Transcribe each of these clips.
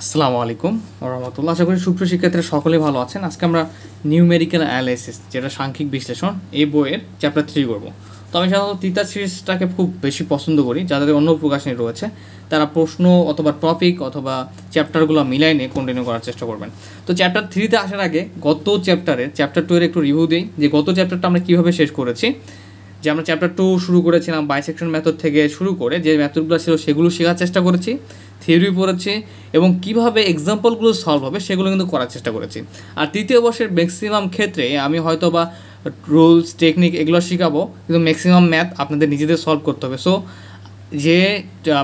আসসালামু আলাইকুম রহমতুল্লাহ। আশা করি সুপ্রিয় শিক্ষার্থীরা সকলেই ভালো আছেন। আজকে আমরা নিউমেরিক্যাল অ্যানালাইসিস, যেটা সাংখ্যিক বিশ্লেষণ, এই বইয়ের চ্যাপ্টার 3 করব। তো আমি সাধারণত তিতাস সিরিজটাকে খুব বেশি পছন্দ করি। যাদের অন্য প্রকাশনী রয়েছে তারা প্রশ্ন অথবা টপিক অথবা চ্যাপ্টারগুলো মিলাই নিয়ে কন্টিনিউ করার চেষ্টা করবেন। তো চ্যাপ্টার 3-তে আসার আগে গত চ্যাপ্টার 2 এর একটু রিভিউ দিই, যে গত চ্যাপ্টারটা আমরা কীভাবে শেষ করেছি। যে আমরা চ্যাপ্টার 2 শুরু করেছিলাম বাইসেকশন মেথড থেকে শুরু করে যে মেথডগুলো ছিল সেগুলো শেখার চেষ্টা করেছি, থিওরি পড়েছি এবং কীভাবে এক্সাম্পলগুলো সলভ হবে সেগুলো কিন্তু করার চেষ্টা করেছি। আর তৃতীয় বর্ষের ম্যাক্সিমাম ক্ষেত্রে আমি হয়তো বা রুলস টেকনিক এগুলো শেখাবো, কিন্তু ম্যাক্সিমাম ম্যাথ আপনাদের নিজেদের সলভ করতে হবে। সো যে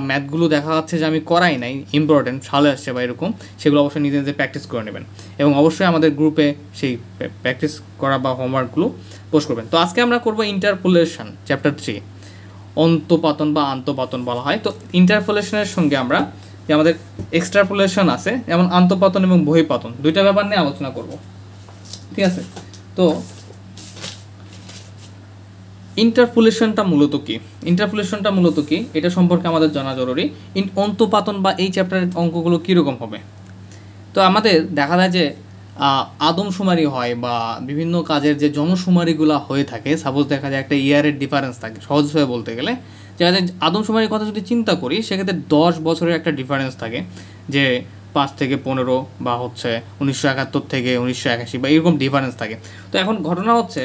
ম্যাথগুলো দেখা যাচ্ছে যে আমি করাই নাই, ইম্পর্টেন্ট সালে আসছে বা এরকম, সেগুলো অবশ্যই নিজে নিজে প্র্যাকটিস করে নেবেন এবং অবশ্যই আমাদের গ্রুপে সেই প্র্যাকটিস করা বা হোমওয়ার্কগুলো পোস্ট করবেন। তো আজকে আমরা করবো ইন্টারপোলেশন চ্যাপ্টার 3, অন্তপাতন বা আন্তপাতন বলা হয়। তো ইন্টারপোলেশনের সঙ্গে আমরা যে আমাদের এক্সট্রাপোলেশন আছে, যেমন আন্তপাতন এবং বহিঃপাতন, দুইটা ব্যাপার নিয়ে আলোচনা করব, ঠিক আছে। তো ইন্টারপোলেশনটা মূলত কি এটা সম্পর্কে আমাদের জানা জরুরি। অন্তপাতন বা এই চ্যাপ্টারের অঙ্কগুলো কীরকম হবে। তো আমাদের দেখা যায় যে আদমশুমারি হয় বা বিভিন্ন কাজের যে জনশুমারিগুলো হয়ে থাকে, সাপোজ দেখা যায় একটা ইয়ারের ডিফারেন্স থাকে, সহজভাবে বলতে গেলে যে আদমশুমারির কথা যদি চিন্তা করি সেক্ষেত্রে 10 বছরের একটা ডিফারেন্স থাকে, যে 5 থেকে 15 বা হচ্ছে 1971 থেকে 1981 বা এরকম ডিফারেন্স থাকে। তো এখন ঘটনা হচ্ছে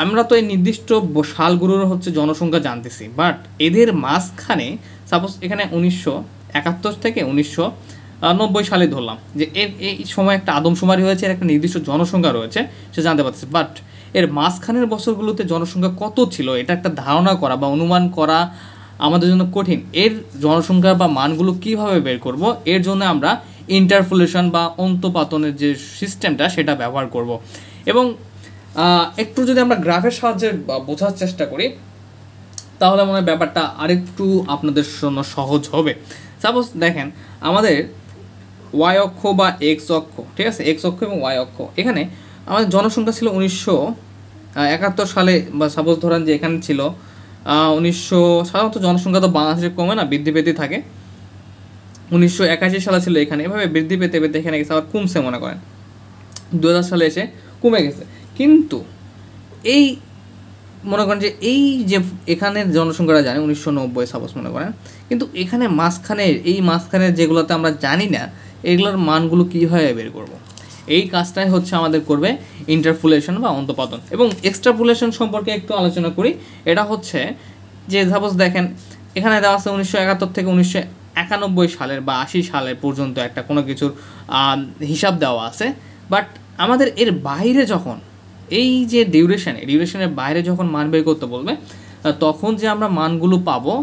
আমরা তো এই নির্দিষ্ট সালগুলোর হচ্ছে জনসংখ্যা জানতেছি, বাট এদের মাঝখানে সাপোজ এখানে 1971 থেকে 1990 সালে ধরলাম যে এই সময় একটা আদমশুমারি হয়েছে, এর একটা নির্দিষ্ট জনসংখ্যা রয়েছে, সে জানতে পারতেছে। বাট এর মাঝখানের বছরগুলোতে জনসংখ্যা কত ছিল এটা একটা ধারণা করা বা অনুমান করা আমাদের জন্য কঠিন। এর জনসংখ্যা বা মানগুলো কিভাবে বের করব, এর জন্য আমরা ইন্টারপোলেশন বা অন্তপাতনের যে সিস্টেমটা সেটা ব্যবহার করব। এবং একটু যদি আমরা গ্রাফের সাহায্যে বোঝার চেষ্টা করি তাহলে মনে হয় ব্যাপারটা আরেকটু আপনাদের জন্য সহজ হবে। সাপোজ দেখেন আমাদের ওয়াই অক্ষ বা এক্স অক্ষ, ঠিক আছে, এক্স অক্ষ এবং ওয়াই অক্ষ, এখানে আমাদের জনসংখ্যা ছিল 1971 সালে, বা সাপোজ ধরেন যে এখানে ছিল সাধারণত জনসংখ্যা তো বাংলাদেশে কমে না, বৃদ্ধি পেতে থাকে। 1981 সালে ছিল এখানে, এভাবে বৃদ্ধি পেতে পেতে এখানে গেছে, আবার কমছে মনে করেন 2000 সালে এসে কমে গেছে। কিন্তু এই মনে করেন যে এই যে এখানের জনসংখ্যাটা জানি 1990 সাপোজ মনে করেন, কিন্তু এখানে মাঝখানের যেগুলোতে আমরা জানি না এগুলোর মানগুলো কীভাবে বের করব, এই কাজটাই হচ্ছে আমাদের করবে ইন্টারপোলেশন বা অন্তপাতন। এবং এক্সট্রাপোলেশন সম্পর্কে একটু আলোচনা করি। এটা হচ্ছে যে সাপোজ দেখেন এখানে দেওয়া আছে 1971 থেকে 1991 সালের বা 80 সালের পর্যন্ত একটা কোনো কিছুর হিসাব দেওয়া আছে। বাট আমাদের এর বাইরে যখন এই যে ডিউরেশনের বাইরে যখন মান বের করতে বলবে, তখন যে আমরা মানগুলো পাবো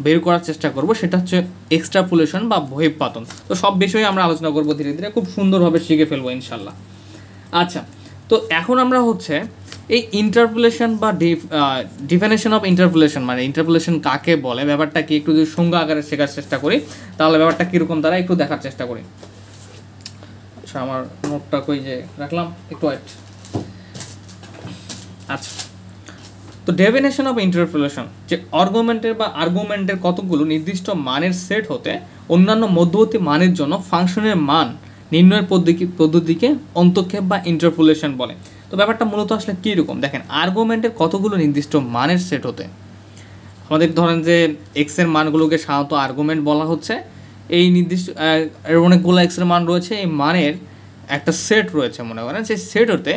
বের করার চেষ্টা করব সেটা হচ্ছে এক্সট্রাপোলেশন বা বহিঃপাতন। তো সব বিষয়ে আমরা আলোচনা করব ধীরে ধীরে, খুব সুন্দরভাবে শিখে ফেলবো ইনশাল্লাহ। আচ্ছা, তো এখন আমরা হচ্ছে এই ইন্টারপোলেশন বা ডিফিনিশন অফ ইন্টারপোলেশন, মানে ইন্টারপোলেশন কাকে বলে, ব্যাপারটা কি একটু যদি সংজ্ঞা আকারে শেখার চেষ্টা করি তাহলে ব্যাপারটা কীরকম তারা একটু দেখার চেষ্টা করি। আচ্ছা, আমার নোটটা কই যে রাখলাম, একটু ওয়েট। আচ্ছা, তো ডেফিনেশন অফ ইন্টারপোলেশন, যে আর্গুমেন্টের কতগুলো নির্দিষ্ট মানের সেট হতে অন্যান্য মধ্যবর্তী মানের জন্য ফাংশনের মান নির্ণয়ের পদ্ধতিকে অন্তক্ষেপ বা ইন্টারপোলেশন বলে। তো ব্যাপারটা মূলত আসলে কীরকম দেখেন, আর্গুমেন্টের কতগুলো নির্দিষ্ট মানের সেট হতে, আমাদের ধরেন যে এক্সের মানগুলোকে সাধারণত আর্গুমেন্ট বলা হচ্ছে, এই নির্দিষ্ট অনেকগুলো এক্সের মান রয়েছে, এই মানের একটা সেট রয়েছে মনে করেন, সেই সেট হতে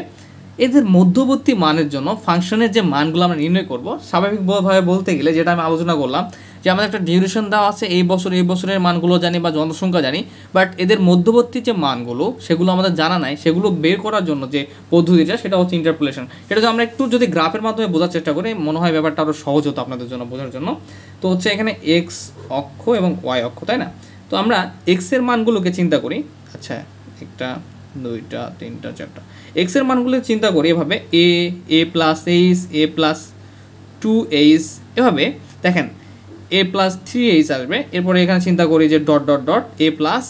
এদের মধ্যবর্তী মানের জন্য ফাংশনের যে মানগুলো আমরা নির্ণয় করব, স্বাভাবিকভাবে বলতে গেলে যেটা আমি আলোচনা করলাম যে আমাদের একটা ডিউরেশন দেওয়া আছে, এই বছরের মানগুলো জানি বা জনসংখ্যা জানি, বাট এদের মধ্যবর্তী যে মানগুলো সেগুলো আমাদের জানা নাই, সেগুলো বের করার জন্য যে পদ্ধতিটা সেটা হচ্ছে ইন্টারপোলেশন। সেটা যদি আমরা একটু যদি গ্রাফের মাধ্যমে বোঝার চেষ্টা করি মনে হয় ব্যাপারটা আরও সহজ হতো আপনাদের জন্য বোঝার জন্য। তো হচ্ছে এখানে এক্স অক্ষ এবং ওয়াই অক্ষ, তাই না। তো আমরা এক্সের মানগুলোকে চিন্তা করি, আচ্ছা 1 2 3 4 এক্সের মানগুলো চিন্তা করি এভাবে, এ plus H, A plus 2h, এভাবে দেখেন এ প্লাস 3h আসবে। এরপরে এখানে চিন্তা করি যে dot dot dot A plus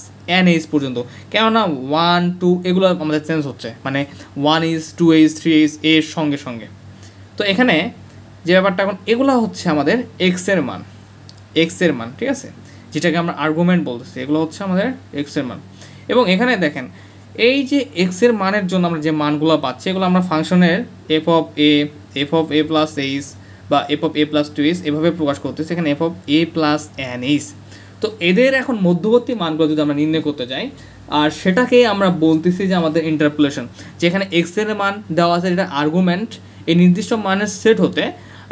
n h পর্যন্ত, কেননা 1 2 এগুলো আমাদের চেঞ্জ হচ্ছে, মানে 1h 2h 3h এর সঙ্গে সঙ্গে। তো এখানে যে ব্যাপারটা এখন এগুলো হচ্ছে আমাদের এক্সের মান, ঠিক আছে, যেটাকে আমরা আর্গুমেন্ট বলতেছি, এগুলো হচ্ছে আমাদের এক্সের মান। এবং এখানে দেখেন এই যে এক্স এর মানের জন্য আমরা যে মানগুলো পাচ্ছি এগুলো আমরা ফাংশনের F of A plus H বা F of A plus two H এভাবে প্রকাশ করতেছি, এখানে F of A plus N H. তো এদের এখন মধ্যবর্তী মানগুলো যদি আমরা নির্ণয় করতে যাই, আর সেটাকে আমরা বলতেছি যে আমাদের ইন্টারপোলেশন, যেখানে এক্স এর মান দেওয়া আছে এটা আর্গুমেন্ট, এই নির্দিষ্ট মানের সেট হতে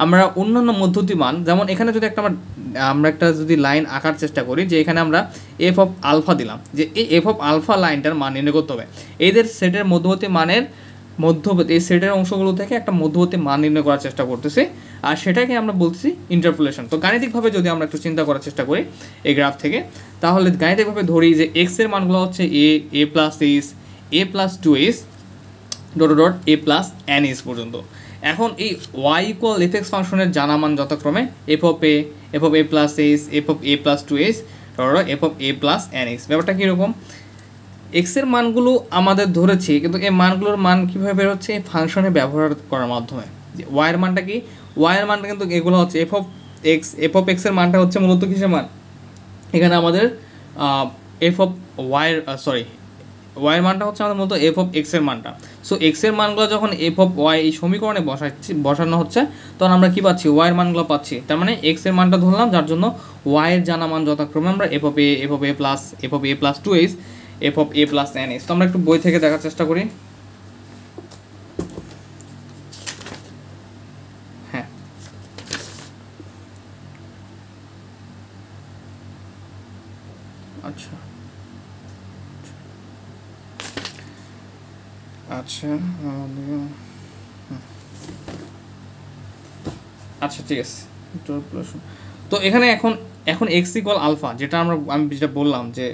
আমরা অন্যান্য মধ্যবর্তী মান, যেমন এখানে যদি আমরা একটা যদি লাইন আঁকার চেষ্টা করি, যে এখানে আমরা এফ অফ আলফা দিলাম, যে এই এফ অফ আলফা লাইনটার মান নির্ণয় করতে হবে। এদের সেটের মধ্যবর্তী মানের এই সেটের অংশগুলো থেকে একটা মধ্যবর্তী মান নির্ণয় করার চেষ্টা করতেছি, আর সেটাকে আমরা বলছি ইন্টারপোলেশন। তো গাণিতিকভাবে যদি আমরা একটু চিন্তা করার চেষ্টা করি এই গ্রাফ থেকে, তাহলে গাণিতিকভাবে ধরি যে এক্স এর মানগুলো হচ্ছে A plus H, A plus two H dot A plus N H পর্যন্ত। এখন এই ওয়াই ইকুয়াল এফ এক্স ফাংশনের জানা মান যথাক্রমে f of A plus h, f of A plus two h f of A plus N h. ব্যাপারটা কীরকম, এক্সের মানগুলো আমাদের ধরেছি, কিন্তু এই মানগুলোর মান কীভাবে বের হচ্ছে এই ফাংশনে ব্যবহার করার মাধ্যমে। যে ওয়াইয়ের মানটা কি, ওয়াইয়ের মানটা কিন্তু এগুলো হচ্ছে এফ অফ এক্সের মানটা হচ্ছে মূলত কিসের মান, এখানে আমাদের এফ অফ ওয়াইয়ের মানটা হচ্ছে আমাদের মূলত এফ অফ এক্সের মানটা। সো এক্সের মানগুলো যখন এফ অফ ওয়াই এই সমীকরণে বসানো হচ্ছে, তখন আমরা কী পাচ্ছি, ওয়াইয়ের মানগুলো পাচ্ছি। তার মানে এক্সের মানটা ধরলাম, যার জন্য ওয়াইয়ের জানা মান যথাক্রমে আমরা f of A plus two h, f of A plus N H. তো আমরা একটু বই থেকে দেখার চেষ্টা করি। হ্যাঁ, আচ্ছা আচ্ছা আচ্ছা ঠিক আছে। তো এখানে এখন এক্স ইকুয়াল আলফা, যেটা আমি যেটা বললাম যে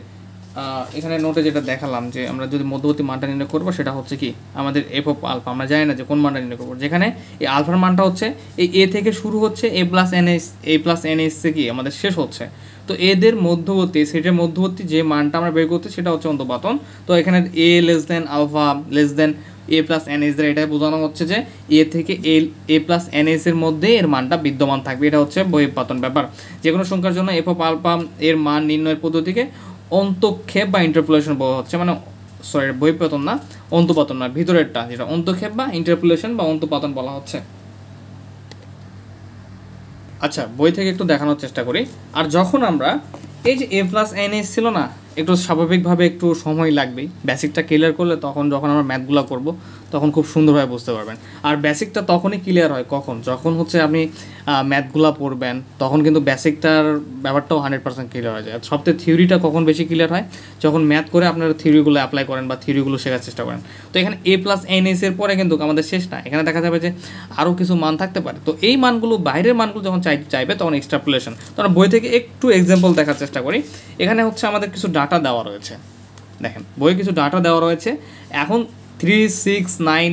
এখানে নোটে যেটা দেখালাম, যে আমরা যদি মধ্যবর্তী মানটা নির্ণয় করবো সেটা হচ্ছে কি আমাদের এফ অফ আলফা, আমরা জানি না যে কোন মানটা নির্ণয় করবো, যেখানে এই আলফার মানটা হচ্ছে এই এ থেকে শুরু হচ্ছে এ প্লাস এন এইচে কি আমাদের শেষ হচ্ছে। তো এদের মধ্যবর্তী সেটের মধ্যবর্তী যে মানটা আমরা বের করতে সেটা হচ্ছে অন্তপাতন। তো এখানে A less than alpha less than A plus N H দ্বারা এটা বোঝানো হচ্ছে যে এ থেকে এ প্লাস এন এইচ এর মধ্যে এর মানটা বিদ্যমান থাকবে, এটা হচ্ছে বহিঃপাতন ব্যাপার। যে কোনো সংখ্যার জন্য এফ অফ আলফা এর মান নির্ণয়ের পদ্ধতিকে অন্তক্ষেপ বা ইন্টারপোলেশন বলা হচ্ছে, মানে বহিঃপাতন না, অন্তপাতন না, ভিতরেরটা যেটা অন্তক্ষেপ বা ইন্টারপোলেশন বা অন্তপাতন বলা হচ্ছে। আচ্ছা, বই থেকে একটু দেখানোর চেষ্টা করি। আর যখন আমরা এই যে এ প্লাস এন এইচ ছিল না, একটু স্বাভাবিকভাবে একটু সময় লাগবেই, বেসিকটা ক্লিয়ার করলে তখন যখন আমরা ম্যাথগুলো করব তখন খুব সুন্দরভাবে বুঝতে পারবেন। আর বেসিকটা তখনই ক্লিয়ার হয় যখন হচ্ছে আপনি ম্যাথগুলো পড়বেন, তখন কিন্তু বেসিকটার ব্যাপারটাও 100% ক্লিয়ার হয়ে যায়। সবথেকে থিওরিটা কখন বেশি ক্লিয়ার হয়, যখন ম্যাথ করে আপনারা থিওরিগুলো অ্যাপ্লাই করেন বা থিওরিগুলো শেখার চেষ্টা করেন। তো এখানে এ প্লাস এন এইচ এর পরে কিন্তু আমাদের শেষ না, এখানে দেখা যাবে যে আরও কিছু মান থাকতে পারে। তো এই মানগুলো বাইরের মানগুলো যখন চাইবে তখন এক্সট্রাপোলেশন। তো আমরা বই থেকে একটু এক্সাম্পল দেখার চেষ্টা করি। এখানে হচ্ছে আমাদের কিছু ডাটা দেওয়া রয়েছে, দেখেন বইয়ে কিছু ডাটা দেওয়া রয়েছে। এখন 3, 6, 9,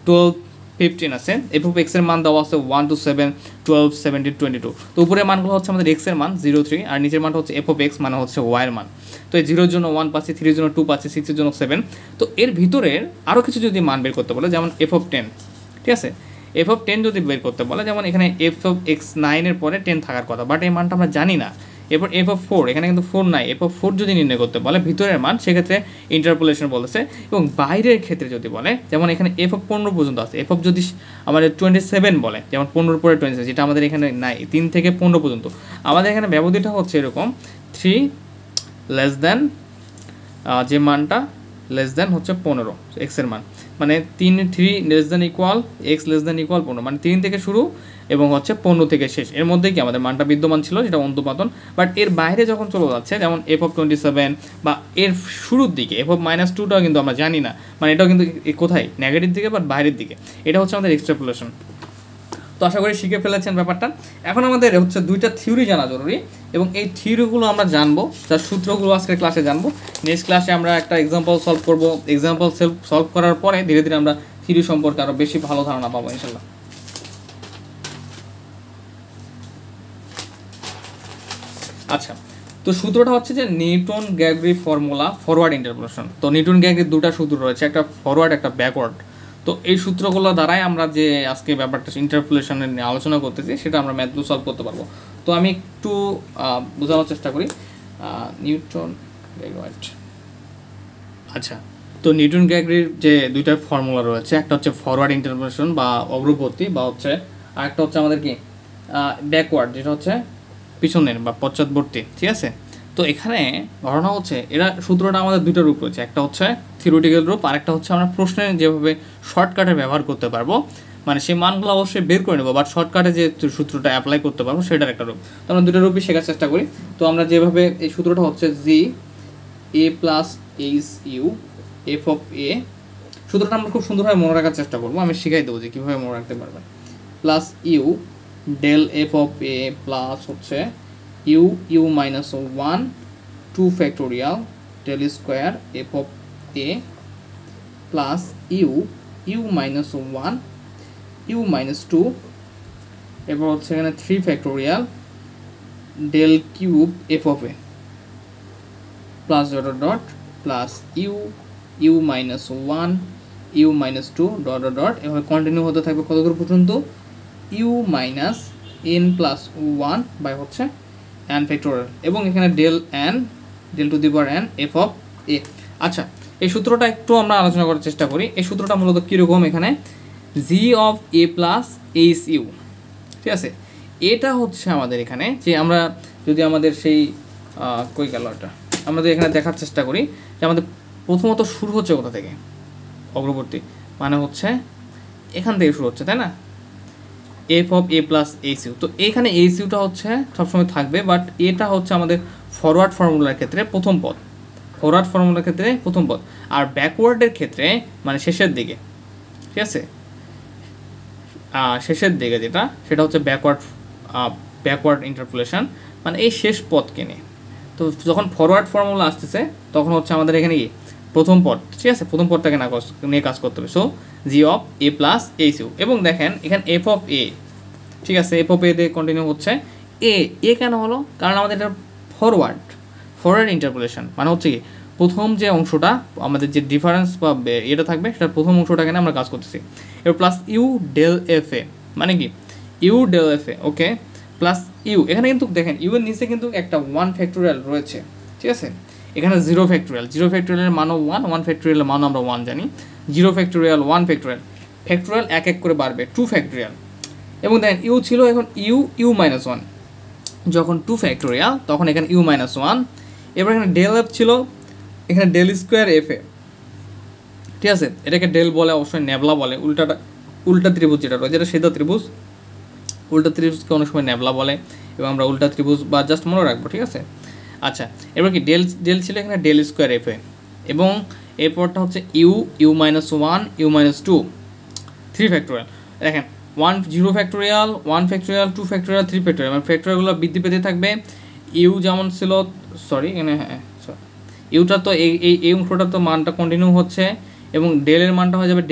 12, 15 আছে। এফ অফ এক্সের মান দেওয়া আছে 1 to 7, 12, 17, 22। তো উপরের মানগুলো হচ্ছে আমাদের এক্সের মান 0, 3, আর নিচের মানটা হচ্ছে এফ অফ এক্স মানে হচ্ছে ওয়াইয়ের মান। তো এই 0 এর জন্য 1 পাচ্ছি, 3 এর জন্য 2 পাচ্ছি, 6 এর জন্য 7। তো এর ভিতরের আরও কিছু যদি মান বের করতে বলে, যেমন এফ অফ 10, ঠিক আছে, এফ অফ 10 যদি বের করতে বলে, যেমন এখানে এফ অফ এক্স 9 এর পরে 10 থাকার কথা, বাট এই মানটা আমরা জানি না। এরপর এফ অফ 4, এখানে কিন্তু 4 নাই, এফ অফ 4 যদি নির্ণয় করতে বলে ভিতরের মান, সেক্ষেত্রে ইন্টারপোলেশন বলেছে। এবং বাইরের ক্ষেত্রে যদি বলে, যেমন এখানে এফ অফ 15 পর্যন্ত আছে, এফ অফ যদি আমাদের 27 বলে, যেমন 15 পরে 27, যেটা আমাদের এখানে নাই, 3 থেকে 15 পর্যন্ত। আমাদের এখানে ব্যবধিটা হচ্ছে এরকম 3 লেস দেন যে মানটা লেস দেন হচ্ছে 15 এক্সের মান, মানে 3 less than equal x less than equal 15, মানে 3 থেকে শুরু এবং হচ্ছে 15 থেকে শেষ, এর মধ্যেই কি আমাদের মানটা বিদ্যমান ছিল, যেটা অন্তপাতন। বাট এর বাইরে যখন চলে যাচ্ছে, যেমন এফ অফ 27 বা এর শুরুর দিকে এফ অফ -2টাও কিন্তু আমরা জানি না, মানে এটাও কিন্তু কোথায় নেগেটিভ দিকে বা বাইরের দিকে, এটা হচ্ছে আমাদের এক্সট্রাপোলেশন। তো আশা করি শিখে ফেলেছেন ব্যাপারটা। এখন আমাদের হচ্ছে দুইটা থিওরি জানা জরুরি, এবং এই থিওরিগুলো আমরা জানবো, যার সূত্রগুলো আজকের ক্লাসে জানবো। নেক্সট ক্লাসে আমরা একটা এক্সাম্পল সলভ করবো, এক্সাম্পল সলভ করার পরে ধীরে ধীরে আমরা থিওরি সম্পর্কে আরও বেশি ভালো ধারণা পাবো ইনশাল্লাহ। আচ্ছা, তো সূত্রটা হচ্ছে যে নিউটন গ্যাগরি ফর্মুলা ফরওয়ার্ড ইন্টারপোলেশন। তো নিউটন গ্যাগরির দুটো সূত্র রয়েছে, একটা ফরওয়ার্ড একটা ব্যাকওয়ার্ড। তো এই সূত্রগুলো দ্বারাই আমরা যে আজকে ব্যাপারটা ইন্টারপোলেশনের নিয়ে আলোচনা করতেছি, সেটা আমরা ম্যাথগুলো সলভ করতে পারবো। তো আমি একটু বোঝানোর চেষ্টা করি। নিউটন গ্যাগরি আচ্ছা, তো নিউটন গ্রেগরির যে দুইটা ফর্মুলা রয়েছে, একটা হচ্ছে ফরওয়ার্ড ইন্টারপোলেশন বা অগ্রগতি, বা হচ্ছে আরেকটা হচ্ছে আমাদের কি ব্যাকওয়ার্ড, যেটা হচ্ছে পিছনের বা পশ্চাৎবর্তী, ঠিক আছে। তো এখানে ঘটনা হচ্ছে এরা সূত্রটা আমাদের দুটো রূপ রয়েছে, একটা হচ্ছে থিওরিটিক্যাল রূপ, আরেকটা হচ্ছে আমরা প্রশ্নে যেভাবে শর্টকাটে ব্যবহার করতে পারবো, মানে সেই মানগুলো অবশ্যই বের করে নেবো, বাট শর্টকাটে যে সূত্রটা অ্যাপ্লাই করতে পারবো সেটার একটা রূপ। তো আমরা দুটো রূপই শেখার চেষ্টা করি। তো আমরা যেভাবে এই সূত্রটা হচ্ছে G A plus H U F of A, সূত্রটা আমরা খুব সুন্দরভাবে মনে রাখার চেষ্টা করবো, আমি শিখাই দেবো যে কীভাবে মনে রাখতে পারবেন। Plus u del f of A plus হচ্ছে u u minus 1 2 factorial del square f of A plus u u minus 1 u minus 2, এরপর হচ্ছে এখানে 3 factorial del cube f of A plus dot dot plus u u minus 1 u minus 2 dot dot, এভাবে continue হতে থাকবে কতদূর পর্যন্ত u minus n plus 1 by হচ্ছে n factorial, এবং এখানে del n del to the power n f of a. আচ্ছা, এই সূত্রটা একটু আমরা আলোচনা করার চেষ্টা করি। এই সূত্রটা মূলত কীরকম, এখানে g of A plus H u, ঠিক আছে। এটা হচ্ছে আমাদের এখানে যে আমরা যদি আমাদের সেই কই গেল এটা আমাদের এখানে দেখার চেষ্টা করি যে আমাদের প্রথমত শুরু হচ্ছে কোথা থেকে, অগ্রবর্তী মানে হচ্ছে এখান থেকে শুরু হচ্ছে, তাই না, F of A plus H U. তো এইখানে এইচ ইউটা হচ্ছে সবসময় থাকবে, বাট এটা হচ্ছে আমাদের ফরওয়ার্ড ফর্মুলার ক্ষেত্রে প্রথম পদ, ফরওয়ার্ড ফর্মুলার ক্ষেত্রে প্রথম পদ, আর ব্যাকওয়ার্ডের ক্ষেত্রে মানে শেষের দিকে, ঠিক আছে, শেষের দিকে যেটা সেটা হচ্ছে ব্যাকওয়ার্ড ইন্টারপোলেশন, মানে এই শেষ পদকে নিয়ে। তো যখন ফরওয়ার্ড ফর্মুলা আসতেছে তখন হচ্ছে আমাদের এখানে কি প্রথম পদ, ঠিক আছে, প্রথম পদটাকে নিয়ে কাজ করতে হবে। So G of A plus H U, এবং দেখেন এখানে এফ অফ এ, ঠিক আছে, এফ অফ এ দিয়ে কন্টিনিউ হচ্ছে এ কেন হলো, কারণ আমাদের এটা ফরওয়ার্ড ইন্টারপোলেশন, মানে হচ্ছে কি প্রথম যে অংশটা আমাদের যে ডিফারেন্স বা এটা থাকবে সেটার প্রথম অংশটাকে আমরা কাজ করতেছি। এবার plus u del f a, মানে কি u del f a, okay, plus u, এখানে কিন্তু দেখেন ইউ এর নিচে কিন্তু একটা 1 ফ্যাক্টোরিয়াল রয়েছে, ঠিক আছে, এখানে 0 ফ্যাক্টোরিয়ালের মানও 1 ফ্যাক্টোরিয়ালের মানও আমরা 1 জানি, 0 ফ্যাক্টোরিয়াল 1 ফ্যাক্টোরিয়াল এক এক করে বাড়বে 2 ফ্যাক্টোরিয়াল, এবং দেখেন ইউ ছিল, এখন ইউ মাইনাস 1, যখন 2 ফ্যাক্টোরিয়াল তখন এখানে ইউ মাইনাস 1, এবার এখানে ডেল এফ ছিল, এখানে ডেল স্কোয়ার এফ এ, ঠিক আছে, এটাকে ডেল বলে, অবশ্যই নেবলা বলে, উল্টা ত্রিভুজ যেটা রয়েছে এটা সিধা ত্রিভুজ, উল্টা ত্রিভুজকে অনেক সময় নেবলা বলে, এবং আমরা উল্টা ত্রিভুজ বা জাস্ট মনে রাখবো, ঠিক আছে। আচ্ছা, এবার কি ডেল ছিল এখানে ডেল স্কোয়ার এফ এ, এবং এরপরটা হচ্ছে u minus 1 u minus 2 3 factorial, দেখেন 0 ফ্যাক্টোরিয়াল 1 ফ্যাক্টোরিয়াল 2 ফ্যাক্টোরিয়াল 3 ফ্যাক্টোরিয়াল, মানে ফ্যাক্টোরিয়ালগুলো বৃদ্ধি পেতে থাকবে। ইউ যেমন ছিল, সরি এখানে হ্যাঁ ইউটা তো এই অংশটা তো মানটা কন্টিনিউ হচ্ছে, এবং ডেলের মানটা হয়ে যাবে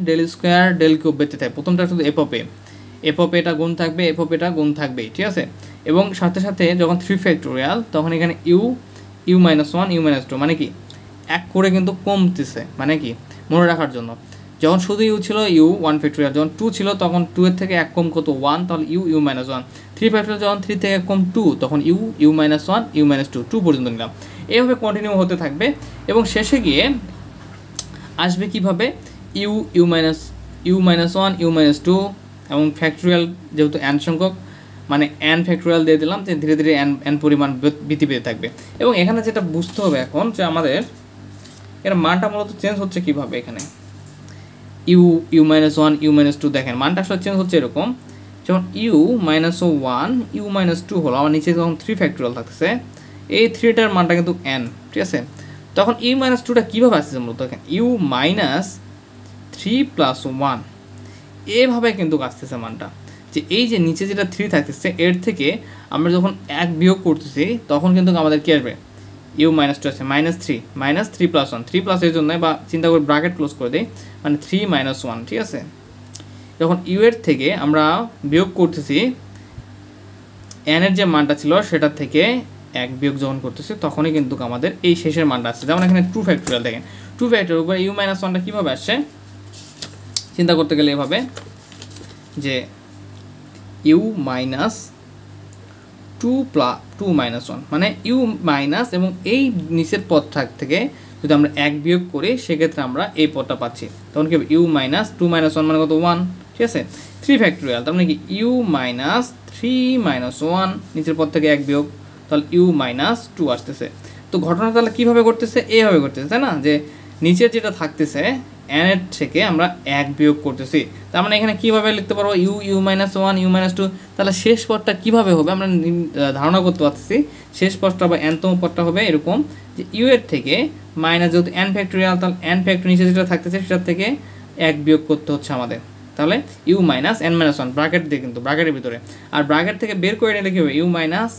ডেল স্কোয়ার ডেল কিউব বেঁচে থাকে, প্রথমটা শুধু এফ অফ এটা গুণ থাকবে, এফ অফ এটা গুণ থাকবেই, ঠিক আছে, এবং সাথে সাথে যখন 3 ফ্যাক্টোরিয়াল তখন এখানে ইউ মাইনাস 1 ইউ মাইনাস 2, মানে কি এক করে কিন্তু কমতেছে, মানে কি মনে রাখার জন্য, যখন শুধু ইউ ছিল ইউ 1 ফ্যাক্টোরিয়াল, যখন 2 ছিল তখন 2 এর থেকে এক কম কত 1, তাহলে ইউ মাইনাস 1, 3 ফ্যাক্টোরিয়াল যখন 3 থেকে এক কম 2 তখন ইউ মাইনাস 1 ইউ মাইনাস 2 পর্যন্ত নিলাম, এইভাবে কন্টিনিউ হতে থাকবে, এবং শেষে গিয়ে আসবে কিভাবে ইউ মাইনাস 1 ইউ মাইনাস 2, এবং ফ্যাক্টোরিয়াল যেহেতু এন সংখ্যক মানে এন ফ্যাক্টোরিয়াল দিয়ে দিলাম, যে ধীরে ধীরে এন পরিমাণ বৃদ্ধি পেতে থাকবে। এবং এখানে যেটা বুঝতে হবে এখন যে আমাদের এর মানটা মূলত চেঞ্জ হচ্ছে কিভাবে, এখানে ইউ মাইনাস 1 ইউ মাইনাস 2, দেখেন মানটা আসলে চেঞ্জ হচ্ছে এরকম, যখন ইউ মাইনাস 1 ইউ মাইনাস 2 হলো, আমার নিচে যখন 3 ফ্যাক্টোরিয়াল থাকছে, এই 3টার মানটা কিন্তু এন, ঠিক আছে, তখন ইউ মাইনাস 2টা কীভাবে আসছে মূলত, দেখেন ইউ মাইনাস 3 প্লাস 1, এভাবে কিন্তু আসতেছে মানটা, যে এই যে নিচে যেটা 3 থাকতেছে এর থেকে আমরা যখন 1 বিয়োগ করতেছি তখন কিন্তু আমাদের কী আসবে, ইউ মাইনাস 2 আছে, মাইনাস 3 প্লাস 1, 3 প্লাস এর জন্য বা চিন্তা করে ব্র্যাকেট ক্লোজ করে দিই, মানে 3 মাইনাস 1, ঠিক আছে, যখন ইউ এর থেকে আমরা বিয়োগ করতেছি এন এর যে মানটা ছিল সেটার থেকে 1 বিয়োগ যখন করতেছি তখনই কিন্তু আমাদের এই শেষের মানটা আসছে, যেমন এখানে 2 ফ্যাক্টোরিয়াল, দেখেন 2 ফ্যাক্টোরিয়াল উপরে ইউ মাইনাস 1টা কীভাবে আসছে, চিন্তা করতে গেলে এভাবে যে ইউ মাইনাস 2 মাইনাস 1, মানে ইউ মাইনাস, এবং এই নিচের পদ থেকে যদি আমরা 1 বিয়োগ করি সেক্ষেত্রে আমরা এই পদটা পাচ্ছি, তখন কি হবে ইউ মাইনাস 2 মাইনাস 1 মানে কত 1, ঠিক আছে। 3 ফ্যাক্টোরিয়াল তার মানে কি ইউ মাইনাস 3 মাইনাস 1, নিচের পদ থেকে 1 বিয়োগ, তাহলে ইউ মাইনাস 2 আসতেছে। তো ঘটনা তাহলে কীভাবে ঘটতেছে, এইভাবে ঘটতেছে, তাই না, যে নিচের যেটা থাকতেছে n এর থেকে আমরা 1 বিয়োগ করতেছি, তার মানে এখানে কীভাবে লিখতে পারবো ইউ মাইনাস 1 ইউ মাইনাস 2, তাহলে শেষ পদটা কীভাবে হবে আমরা ধারণা করতে পারতেছি। শেষ পদটা বা nতম পদটা হবে এরকম যে ইউ এর থেকে মাইনাস যেহেতু n ফ্যাক্টোরিয়াল, তাহলে n ফ্যাক্টর নিচে যেটা থাকতেছে সেটার থেকে 1 বিয়োগ করতে হচ্ছে আমাদের, তাহলে u minus n minus 1 bracket দিয়ে, কিন্তু ব্র্যাকেটের ভিতরে, আর ব্র্যাকেট থেকে বের করে নিলে কী হবে ইউ মাইনাস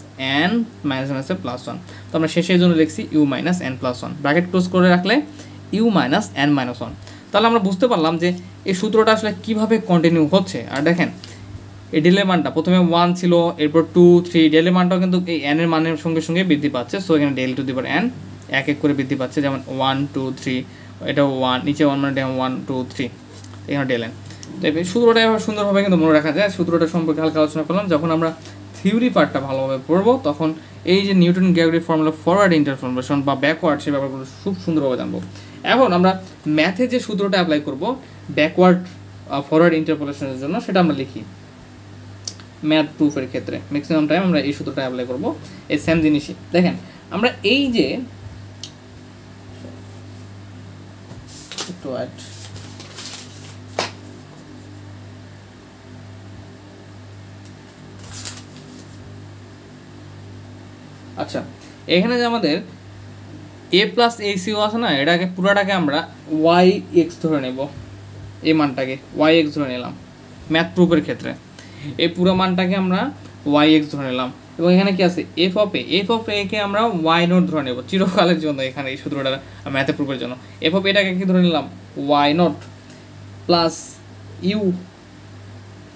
n মাইনাস মাইনাসে প্লাস 1, তো আমরা শেষের জন্য লিখছি u minus n plus 1, bracket close করে রাখলে ইউ মাইনাস n মাইনাস 1। তাহলে আমরা বুঝতে পারলাম যে এই সূত্রটা আসলে কীভাবে কন্টিনিউ হচ্ছে। আর দেখেন এই ডেলের মানটা প্রথমে 1 ছিল, এরপর 2 3, ডেলের মানটাও কিন্তু এই n এর মানের সঙ্গে সঙ্গে বৃদ্ধি পাচ্ছে, সো এখানে del to the power n এক এক করে বৃদ্ধি পাচ্ছে, যেমন 1 2 3, এটাও 1, নিচে 1 মানে 1 2 3, এখানে ডেল n। তো এই সূত্রটা এবার সুন্দরভাবে কিন্তু মনে রাখা যায়। সূত্রটা সম্পর্কে হালকা আলোচনা করলাম, যখন আমরা থিওরি পার্টটা ভালোভাবে পড়বো তখন এই যে নিউটন গ্র্যাভিটি ফর্মুলা ফরওয়ার্ড ইন্টারফরমেশন বা ব্যাকওয়ার্ড সেই ব্যাপারগুলো খুব সুন্দরভাবে জানবো। এখন আমরা ম্যাথে যে সূত্রটা অ্যাপ্লাই করব ব্যাকওয়ার্ড ফরওয়ার্ড ইন্টারপোলেশনের জন্য, সেটা আমরা লিখি ম্যাথ প্রুফের ক্ষেত্রে ম্যাক্সিমাম টাইম আমরা এই সূত্রটা অ্যাপ্লাই করব। এই সেম জিনিসই দেখেন, আমরা এই যে আচ্ছা এখানে যে আমাদের এ প্লাস এসিও আছে না, এটাকে পুরাটাকে আমরা ওয়াই এক্স ধরে নেব, এই মানটাকে ওয়াই এক্স ধরে নিলাম ম্যাথ প্রুফের ক্ষেত্রে, এই পুরো মানটাকে আমরা ওয়াই এক্স ধরে নিলাম, এবং এখানে কি আছে এফ অফ এ কে আমরা ওয়াই নট ধরে নেব চিরকালের জন্য, এখানে এই সূত্রটা ম্যাথে প্রুফের জন্য। এফ অফ এটাকে কি ধরে নিলাম y not plus u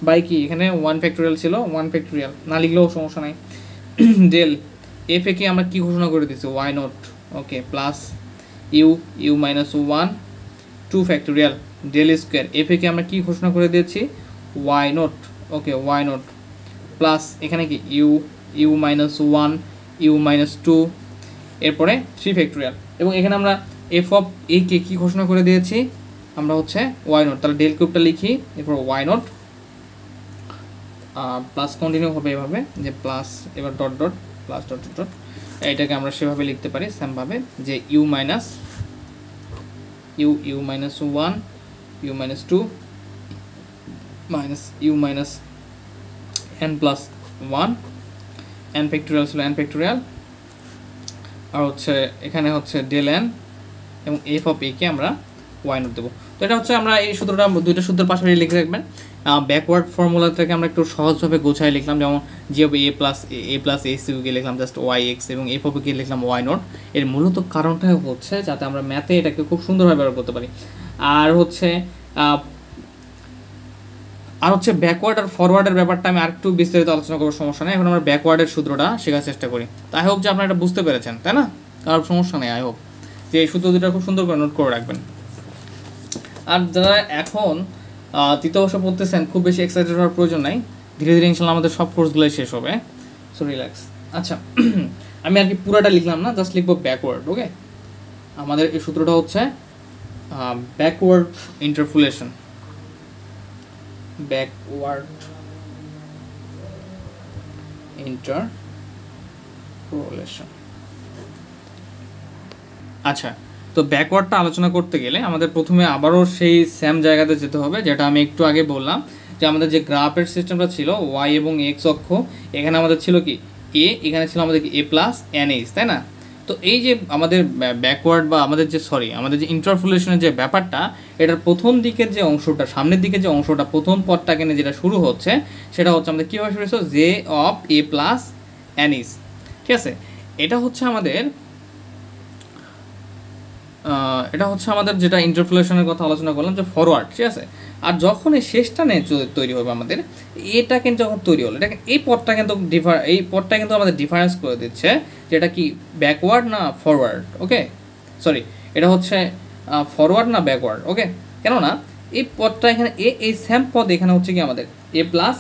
by কি, এখানে 1 ফ্যাক্টোরিয়াল ছিল, 1 ফ্যাক্টোরিয়াল না লিখলেও সমস্যা নাই, ডেল এফ এ কে আমরা কি ঘোষণা করে দিচ্ছি y naught, okay, plus u minus 1 2 factorial del square f a কে আমরা কি ঘোষণা করে দিয়েছি y naught, okay, y not plus এখানে কি ইউ মাইনাস 1 ইউ মাইনাস 2, এরপরে 3 ফ্যাক্টোরিয়াল, এবং এখানে আমরা এফ অফ এ কে কী ঘোষণা করে দিয়েছি আমরা হচ্ছে ওয়াই নট, তাহলে ডেল কিউবটা লিখি, এরপর ওয়াই নট প্লাস কন্টিনিউ হবে এভাবে যে প্লাস, এবার dot dot plus dot dot dot, এইটাকে আমরা সেভাবে লিখতে পারি সেমভাবে যে u minus 1 u minus 2 minus u minus n plus 1 n factorial ছিল n ফ্যাক্টোরিয়াল, আর হচ্ছে এখানে হচ্ছে ডেল n, এবং এফ অফ এ কে আমরা ওয়াই নট দেবো। তো এটা হচ্ছে আমরা এই সূত্রটা দুইটা সূত্রের পাশাপাশি লিখে রাখবেন। ব্যাকওয়ার্ড ফর্মুলাটাকে আমরা একটু সহজভাবে গোছায় লিখলাম, যেমন জি অফ এ প্লাস এ সিউকে লিখলাম জাস্ট ওয়াই এক্স, এবং এফ অফ এ কে লিখলাম ওয়াই নট। এর মূলত কারণটা হচ্ছে যাতে আমরা ম্যাথে এটাকে খুব সুন্দরভাবে ব্যবহার করতে পারি। আর হচ্ছে ব্যাকওয়ার্ড আর ফরওয়ার্ডের ব্যাপারটা আমি আরেকটু বিস্তারিত আলোচনা করবো, সমস্যা নেই। এখন আমরা ব্যাকওয়ার্ডের সূত্রটা শেখার চেষ্টা করি। তো আই হোপ যে আপনারা এটা বুঝতে পেরেছেন, তাই না? কারণ সমস্যা নেই, আই হোপ যে এই সূত্র দুটো খুব সুন্দর করে নোট করে রাখবেন। আর যারা এখন তৃতীয় বর্ষ পড়তেছেন, খুব বেশি এক্সাইটেড হওয়ার প্রয়োজন নাই, ধীরে ধীরে ইনশাল্লাহ আমাদের সব কোর্সগুলোই শেষ হবে, সো রিল্যাক্স। আচ্ছা, আমি আর কি পুরাটা লিখলাম না, জাস্ট লিখবো ব্যাকওয়ার্ড। ওকে, আমাদের এই সূত্রটা হচ্ছে ব্যাকওয়ার্ড ইন্টারপোলেশন, ব্যাকওয়ার্ড ইন্টারপোলেশন। আচ্ছা, তো ব্যাকওয়ার্ডটা আলোচনা করতে গেলে আমাদের প্রথমে আবারও সেই সেম জায়গাতে যেতে হবে, যেটা আমি একটু আগে বললাম, যে আমাদের যে গ্রাফের সিস্টেমটা ছিল ওয়াই এবং এক্স অক্ষ, এখানে আমাদের ছিল কি এ, এখানে ছিল আমাদের কি এ প্লাস এন এইচ, তাই না? তো এই যে আমাদের ব্যাকওয়ার্ড বা আমাদের যে ইন্টারপোলেশনের যে ব্যাপারটা, এটার প্রথম দিকের যে অংশটা, সামনের দিকে যে অংশটা, প্রথম পদটা কেন যেটা শুরু হচ্ছে, সেটা হচ্ছে আমাদের কীভাবে শুরু হচ্ছে J of A plus N H, ঠিক আছে? এটা হচ্ছে আমাদের যেটা ইন্টারপোলেশনের কথা আলোচনা করলাম, যে ফরওয়ার্ড, ঠিক আছে? আর যখন এই শেষটা তৈরি হবে আমাদের, এটা কিন্তু যখন তৈরি হলো, এটা এই পদটা কিন্তু আমাদের ডিফারেন্স করে দিচ্ছে যে এটা কি ব্যাকওয়ার্ড না ফরওয়ার্ড। ওকে, সরি, এটা হচ্ছে ফরওয়ার্ড না ব্যাকওয়ার্ড। ওকে, কেননা এই পদটা এখানে এই সেম পদ এখানে হচ্ছে কি আমাদের এ প্লাস,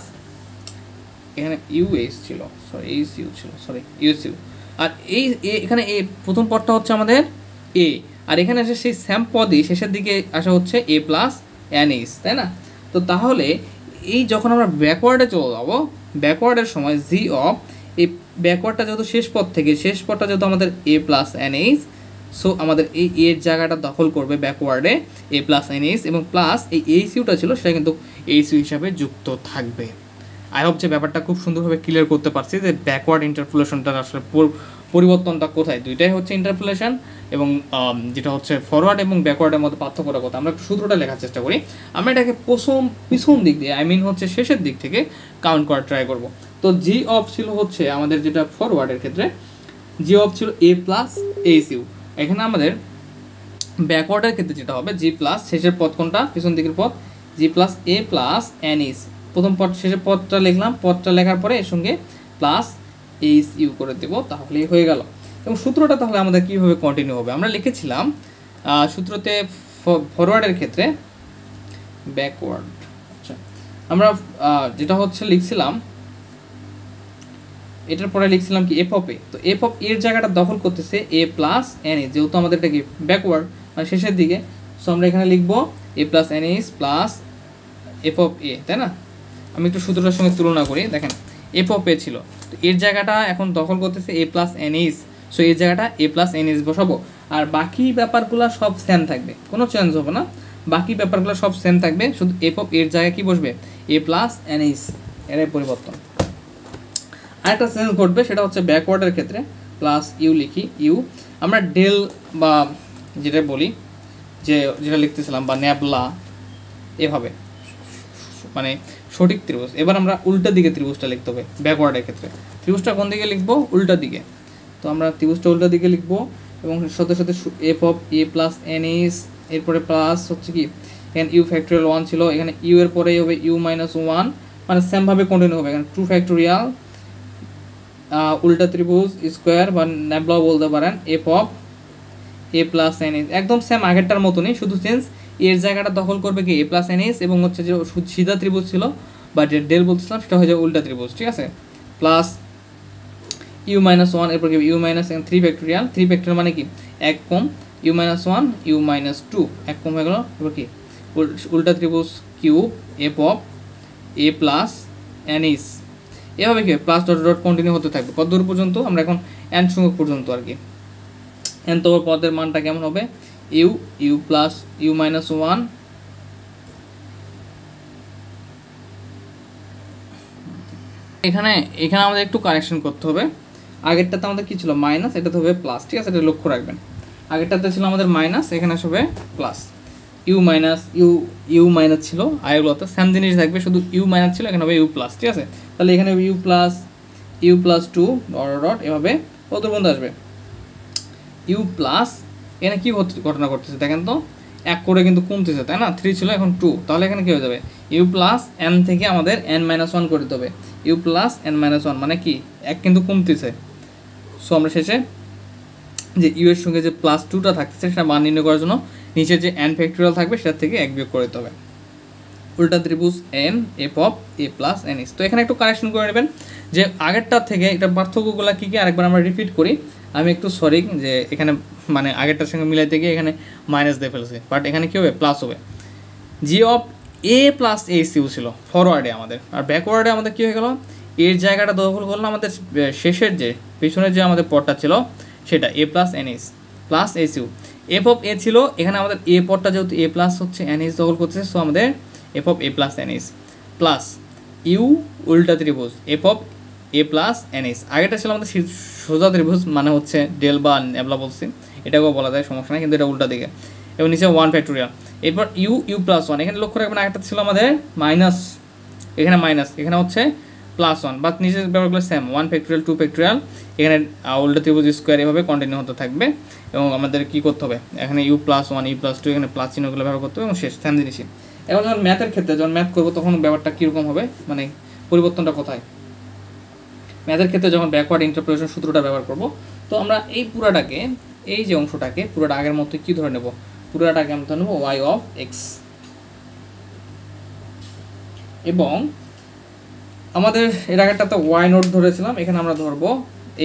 এখানে ইউএস ছিল, সরি ইউএসইউ ছিল, সরি ইউএসইউ, আর এখানে প্রথম পদটা হচ্ছে আমাদের এ, আর এখানে আসে সেই স্যাম পদই শেষের দিকে আসা হচ্ছে এ প্লাস এন এইচ, তাই না? তো তাহলে এই যখন আমরা ব্যাকওয়ার্ডে চলে যাবো, ব্যাকওয়ার্ডের সময় জি অফ এই ব্যাকওয়ার্ডটা যেহেতু শেষ পদ থেকে, শেষ পদটা যেহেতু আমাদের এ প্লাস এন এইচ, সো আমাদের এই এর জায়গাটা দখল করবে ব্যাকওয়ার্ডে এ প্লাস এন এইচ, এবং প্লাস এই এইচ ইউটা ছিল সেটা কিন্তু এইচ ইউ হিসাবে যুক্ত থাকবে। আই হোপ যে ব্যাপারটা খুব সুন্দরভাবে ক্লিয়ার করতে পারছি যে ব্যাকওয়ার্ড ইন্টারপোলেশনটার আসলে পরিবর্তনটা কোথায়। দুইটাই হচ্ছে ইন্টারপোলেশন, এবং যেটা হচ্ছে ফরওয়ার্ড এবং ব্যাকওয়ার্ডের মধ্যে পার্থক্যটা কথা আমরা একটু সূত্রটা লেখার চেষ্টা করি। আমরা এটাকে পিছন দিক দিয়ে, আই মিন হচ্ছে শেষের দিক থেকে কাউন্ট করার ট্রাই করব। তো জি অফ ছিল হচ্ছে আমাদের যেটা ফরওয়ার্ডের ক্ষেত্রে জি অফ ছিল এ প্লাস এইচ ইউ। এখানে আমাদের ব্যাকওয়ার্ডের ক্ষেত্রে যেটা হবে জি প্লাস শেষের পদ কোনটা, পিছন দিকের পদ, জি প্লাস এ প্লাস এন এইচ, প্রথম পদ শেষের পদটা লিখলাম, পদটা লেখার পরে এর সঙ্গে প্লাস এইচ ইউ করে দেবো, তাহলেই হয়ে গেল। এবং সূত্রটা তাহলে আমাদের কীভাবে কন্টিনিউ হবে, আমরা লিখেছিলাম সূত্রতে ফরওয়ার্ডের ক্ষেত্রে ব্যাকওয়ার্ড, আচ্ছা আমরা যেটা হচ্ছে লিখছিলাম, এটার পরে লিখছিলাম কি এফ অফ এ। তো এফ অফ এর জায়গাটা দখল করতেছে এ প্লাস এন এইচ, যেহেতু আমাদের এটা কি ব্যাকওয়ার্ড মানে শেষের দিকে, সো আমরা এখানে লিখবো a plus N h plus f of a, তাই না? আমি একটু সূত্রটার সঙ্গে তুলনা করি, দেখেন এফ অফ এ ছিল, তো এর জায়গাটা এখন দখল করতেছে এ প্লাস এন এইচ, সো এর জায়গাটা এ প্লাস এন এইচ বসাবো। আর বাকি ব্যাপারগুলো সব সেম থাকবে, কোনো চেঞ্জ হবে না, বাকি ব্যাপারগুলো সব সেম থাকবে, শুধু এফ অফ এর জায়গায় কী বসবে এ প্লাস এন এইচ, এরাই পরিবর্তন। আরেকটা চেঞ্জ ঘটবে, সেটা হচ্ছে ব্যাকওয়ার্ডের ক্ষেত্রে প্লাস ইউ লিখি, ইউ আমরা ডেল বা যেটা বলি যে যেটা লিখতেছিলাম বা ন্যাবলা, এভাবে মানে সঠিক ত্রিভুজ। এবার আমরা উল্টা দিকে ত্রিভুজটা লিখতে হবে ব্যাকওয়ার্ডের ক্ষেত্রে। ত্রিভুজটা কোন দিকে লিখবো, উল্টা দিকে। তো আমরা ত্রিভুজটা উল্টা দিকে লিখবো, এবং সাথে সাথে F of A plus N H, এরপরে প্লাস হচ্ছে কি এখানে ইউ ফ্যাক্টোরিয়াল 1 ছিল, এখানে ইউ এর পরেই হবে ইউ মাইনাস 1, মানে সেমভাবে কন্টিনিউ হবে। এখানে 2 ফ্যাক্টোরিয়াল উল্টা ত্রিভুজ স্কোয়ার বা ন্যাবলাও বলতে পারেন, F of A plus N H, একদম সেম আগেরটার মতনই, শুধু চেঞ্জ এর জায়গাটা দখল করবে কি এ প্লাস এন এইচ, এবং হচ্ছে যে সিধা ত্রিভুজ ছিল বা ডেল বলতেছিলাম সেটা হয়ে যাবে উল্টা ত্রিভুজ, ঠিক আছে? প্লাস ইউ মাইনাস 1, এরপর কি ইউ মাইনাস 3 ফ্যাক্টোরিয়াল, 3 ফ্যাক্টোরিয়াল মানে কি এক কম, ইউ মাইনাস 1 ইউ মাইনাস 2, এক কম হয়ে গেল। এরপর কি উল্টা ত্রিভুজ cube f of A plus N H, এভাবে কি প্লাস ডট ডট কন্টিনিউ হতে থাকবে কত দূর পর্যন্ত, আমরা এখন এন সংখ্যক পর্যন্ত আর কি। এন তো পদের মানটা কেমন হবে, u u plus u minus 1, এখানে আমাদের একটু কারেকশন করতে হবে। আগেরটাতে আমাদের কী ছিল মাইনাস, এটাতে হবে প্লাস, ঠিক আছে? এটা লক্ষ্য রাখবেন, আগেরটাতে ছিল আমাদের মাইনাস, এখানে আসবে plus. U minus u minus ছিল, আয়গুলোতে সেম জিনিস থাকবে, শুধু ইউ মাইনাস ছিল, এখানে হবে ইউ প্লাস, ঠিক আছে? তাহলে এখানে ইউ প্লাস 2 ডট ডট এভাবে কত পর্যন্ত আসবে ইউ প্লাস, এখানে কী ঘটনা করতেছে দেখেন তো, এক করে কিন্তু কমতেছে, তাই না? 3 ছিল এখন 2, তাহলে এখানে কী হয়ে যাবে ইউ প্লাস এন থেকে আমাদের এন মাইনাস 1 করে দিতে হবে, ইউ প্লাস এন মাইনাস 1 মানে কি এক কিন্তু কমতেছে। সো আমরা শেষে যে ইউ এর সঙ্গে যে প্লাস 2টা থাকতেছে সেটা মান নির্ণয় করার জন্য নিচে যে এন ফ্যাক্টোরিয়াল থাকবে সেটা থেকে এক বিয়োগ করে দিতে হবে। উল্টা ত্রিভুজ N f of A plus N H. তো এখানে একটু কারেকশন করে নেবেন যে আগেরটার থেকে এটা পার্থক্যগুলো কী কী আরেকবার আমরা রিপিট করি। আমি একটু সরি যে এখানে মানে আগেরটার সঙ্গে মিলাইতে গিয়ে এখানে মাইনাস দিয়ে ফেলেছি, বাট এখানে কী হবে প্লাস হবে। G of A plus H u ছিল ফরওয়ার্ডে আমাদের, আর ব্যাকওয়ার্ডে আমাদের কী হয়ে গেল, এর জায়গাটা দখল করলাম আমাদের শেষের যে পিছনের যে আমাদের পদটা ছিল সেটা a plus N h plus H U. F of a ছিল, এখানে আমাদের এ পদটা যেহেতু এ প্লাস হচ্ছে এন এইচ দখল করতেছে, সো আমাদের f of A plus N h plus u উল্টা ত্রিভুজ f of A plus N h. আগেটা ছিল আমাদের সোজা ত্রিভুজ মানে হচ্ছে ডেল বা ন্যাবলা বলছি, এটাকেও বলা যায় সমস্যা নেই, কিন্তু এটা উল্টা দিকে, এবং নিচে 1 ফ্যাক্টোরিয়াল। এরপর ইউ প্লাস 1, এখানে লক্ষ্য রাখবেন আগেটা ছিল আমাদের মাইনাস, এখানে মাইনাস, এখানে হচ্ছে প্লাস 1, বাট নিচের ব্যাপারগুলো সেম 1 ফ্যাক্টোরিয়াল 2 ফ্যাক্টোরিয়াল, এখানে উল্টা ত্রিভুজ স্কোয়ার এভাবে কন্টিনিউ হতে থাকবে। এবং আমাদের কী করতে হবে, এখানে ইউ প্লাস 1 ইউ প্লাস 2, এখানে প্লাস চিহ্নগুলো ব্যবহার করতে হবে, এবং শেষ সেম জিনিসই। এখন যখন ম্যাথের ক্ষেত্রে যখন ম্যাথ করবো তখন ব্যাপারটা কীরকম হবে, মানে পরিবর্তনটা কোথায়, ম্যাথের ক্ষেত্রে যখন ব্যাকওয়ার্ড ইন্টারপ্রিটেশন সূত্রটা ব্যবহার করব, তো আমরা এই পুরাটাকে, এই যে অংশটাকে পুরোটা আগের মতো কী ধরে নেব, পুরোটাকে আমরা ধরে নেব ওয়াই অফ এক্স, এবং আমাদের এর আগেরটাতে ওয়াই নোট ধরেছিলাম, এখানে আমরা ধরবো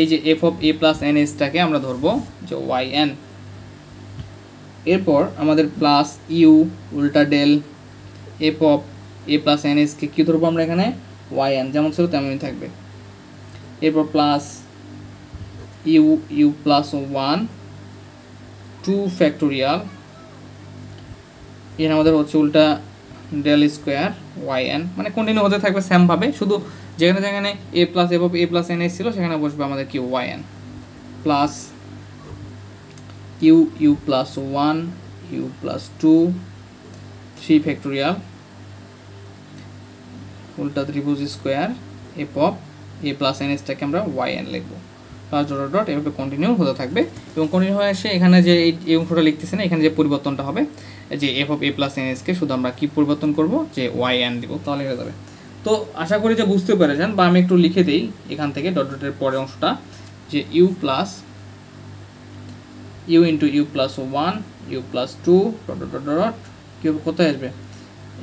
এই যে f of A plus n এইচটাকে আমরা ধরবো যে ওয়াই এন, এরপর আমাদের প্লাস ইউ উল্টা del f of A plus n এসকে কী ধরবো আমরা এখানে ওয়াই এন, যেমন ছিল তেমনই থাকবে। এরপর plus u u plus 1 2 factorial, এখানে আমাদের হচ্ছে উল্টা ডেল স্কোয়ার ওয়াই এন, মানে কন্টিনিউ হতে থাকবে সেমভাবে, শুধু যেখানে যেখানে a plus f of A plus n s ছিল সেখানে বসবে আমাদের কি y n, plus u u plus 1 u plus 2 3 factorial উল্টা ত্রিভুজ square f of A plus n এসটাকে আমরা ওয়াই এন লিখবো, প্লাস ডট ডট এভাবে কন্টিনিউ হতে থাকবে। এবং কন্টিনিউ হয়ে এসে এখানে যে এই অংশটা লিখতেছে না, এখানে যে পরিবর্তনটা হবে যে f of A plus n SK শুধু আমরা কী পরিবর্তন করব যে ওয়াই এন দিব, তাহলে হয়ে যাবে। তো আশা করি যে বুঝতে পেরেছেন, বা আমি একটু লিখে দিই এখান থেকে ডট ডটের পরের অংশটা, যে u plus u into u plus 1 u plus 2 dot dot dot কী হবে, কোথায় আসবে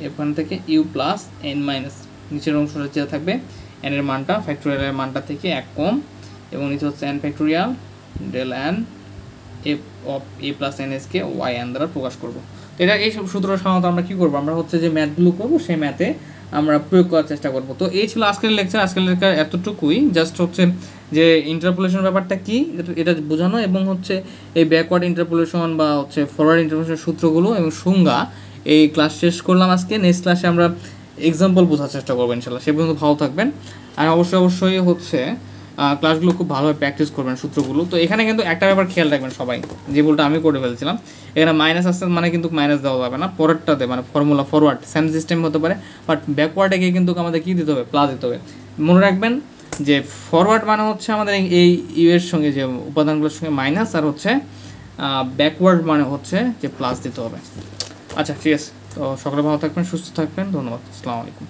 এখান থেকে ইউ প্লাস এন মাইনাস, নিচের অংশটা যেটা থাকবে এন এর মানটা ফ্যাক্টোরিয়ালের মানটা থেকে এক কম, এবং নিচে হচ্ছে n factorial del n f of A plus n এসকে ওয়াই এন দ্বারা প্রকাশ করবো। তো এটা এই সূত্রটা সাধারণত আমরা কী করবো, আমরা হচ্ছে যে ম্যাথগুলো করবো সেই ম্যাথে আমরা প্রয়োগ করার চেষ্টা করবো। তো এই ছিল আজকের লেকচার। আজকের লেকচার এতটুকুই, জাস্ট হচ্ছে যে ইন্টারপোলেশন ব্যাপারটা কি এটা বোঝানো, এবং হচ্ছে এই ব্যাকওয়ার্ড ইন্টারপোলেশন বা হচ্ছে ফরওয়ার্ড ইন্টারপোলেশন সূত্রগুলো এবং সংজ্ঞা, এই ক্লাস শেষ করলাম আজকে। নেক্সট ক্লাসে আমরা এক্সাম্পল বোঝার চেষ্টা করবো ইনশাল্লাহ। সে পর্যন্ত ভালো থাকবেন, আর অবশ্যই হচ্ছে ক্লাসগুলো খুব ভালোভাবে প্র্যাকটিস করবেন সূত্রগুলো। তো এখানে কিন্তু একটা ব্যাপার খেয়াল রাখবেন সবাই, যে ভুলটা আমি করে ফেলছিলাম, এখানে মাইনাস আসছে মানে কিন্তু মাইনাস দেওয়া যাবে না পরেরটাতে, মানে ফর্মুলা ফরওয়ার্ড সেম সিস্টেম হতে পারে, বাট ব্যাকওয়ার্ডে গিয়ে কিন্তু আমাদের কী দিতে হবে, প্লাস দিতে হবে। মনে রাখবেন যে ফরওয়ার্ড মানে হচ্ছে আমাদের এই ইউ এর সঙ্গে যে উপাদানগুলোর সঙ্গে মাইনাস, আর হচ্ছে ব্যাকওয়ার্ড মানে হচ্ছে যে প্লাস দিতে হবে। আচ্ছা ঠিক আছে, তো সকলে ভালো থাকবেন, সুস্থ থাকবেন, ধন্যবাদ, আসসালামু আলাইকুম।